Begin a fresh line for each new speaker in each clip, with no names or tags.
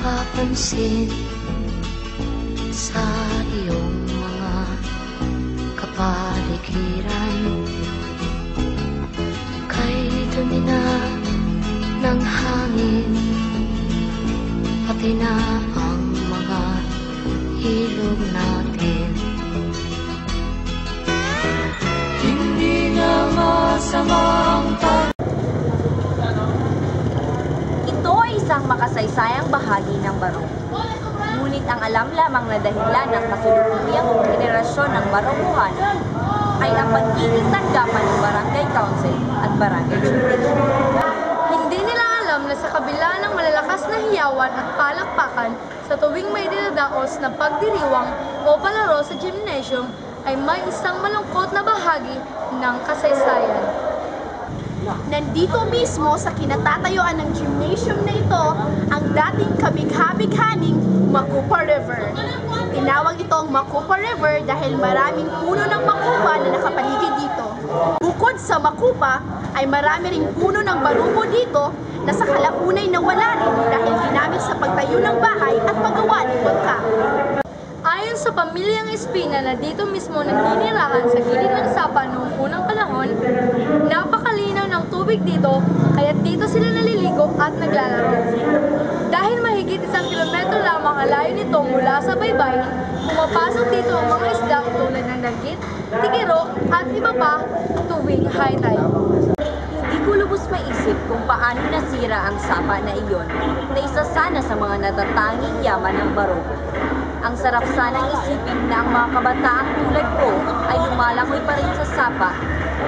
nakapansin sa iyong mga kapaligiran. Kay dumi na ng hangin, pati na ang mga ilog natin. Hindi na masamang
Ito ay isang makasaysayang bahagi ng Barong. Ngunit ang alam lamang na dahilan ng kasulukuyang henerasyon ng Baronguhan ay ang pagiging tanggapan ng Barangay Council at Barangay Gymnasium.
Hindi nila alam na sa kabila ng malalakas na hiyawan at palakpakan sa tuwing may dinadaos na pagdiriwang o palaro sa gymnasium ay may isang malungkot na bahagi ng kasaysayan.
Nandito mismo sa kinatatayuan ng gymnasium na ito ang dating kabigha-bighaning Macupa River. Tinawag itong Macupa River dahil maraming puno ng makupa na nakapaligid dito. Bukod sa makupa ay marami ring puno ng barubo dito na sa kalaunan nawala rin dahil ginamit sa pagtayo ng bahay at paggawa ng bangka.
Ayon sa pamilyang Espina na dito mismo naninirahan sa gilid ng Sapa noong unang panahon, napakalinaw ng tubig dito kaya dito sila naliligo at naglalaro. Dahil mahigit 1 kilometro lamang ang layo nito mula sa baybayin, pumapasok dito ang mga isda tulad ng dagit, tigiro at iba pa tuwing high tide.
Hindi ko lubos maisip kung paano nasira ang Sapa na iyon na isa sana sa mga natatanging yaman ng Barong. Ang sarap sanang isipin na ang mga kabataang tulad ko ay lumalangoy pa rin sa Sapa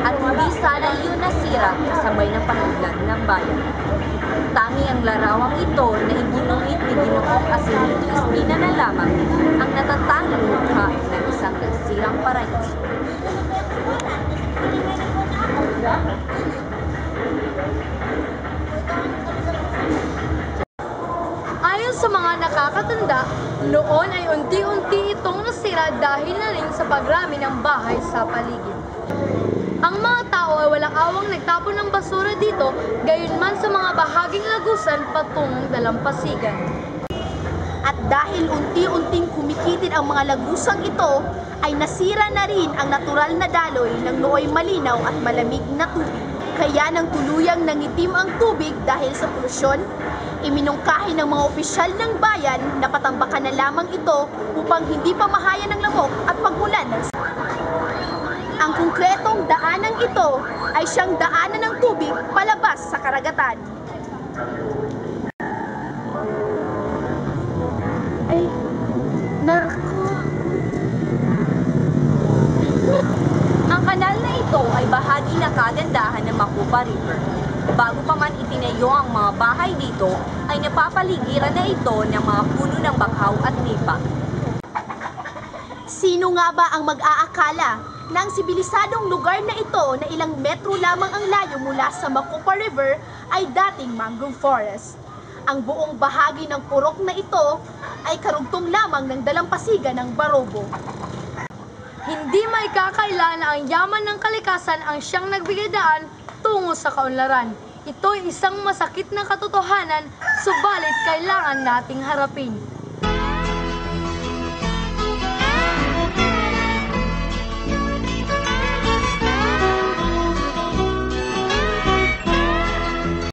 at hindi sana iyon nasira kasabay ng pahiglan ng bayan. Tangi ang larawang ito na iginuhit ni Ginoong Asinito Espina na lamang ang natatanging mukha ng isang nasirang paraiso.
Ayon sa mga nakakatanda, noon ay unti-unti itong nasira dahil na rin sa pagrami ng bahay sa paligid. Ang mga tao ay walang awang nagtapon ng basura dito, gayunman sa mga bahaging lagusan patungong dalampasigan.
At dahil unti-unting kumikitin ang mga lagusang ito, ay nasira na rin ang natural na daloy ng nooy malinaw at malamig na tubig. Kaya nang tuluyang nangitim ang tubig dahil sa polusyon, iminungkahi ng mga opisyal ng bayan na patambakan na lamang ito upang hindi pamahayan ng lamok at pagmulan ng Ang konkretong daanang ito ay siyang daanan ng tubig palabas sa karagatan. Ay, naku!
Ang kanal na ito ay bahagi ng kagandahan ng Macupa River. Bago pa man itinayo ang mga bahay dito, ay napapaligiran na ito ng mga puno ng bakhaw at nipa.
Sino nga ba ang mag-aakala na ang sibilisadong lugar na ito na ilang metro lamang ang layo mula sa Macupa River ay dating mangrove forest? Ang buong bahagi ng purok na ito ay karugtong lamang ng dalampasigan ng Barobo.
Hindi maikakaila na ang yaman ng kalikasan ang siyang nagbigay daan tungo sa kaunlaran. Ito ay isang masakit na katotohanan, subalit kailangan nating harapin.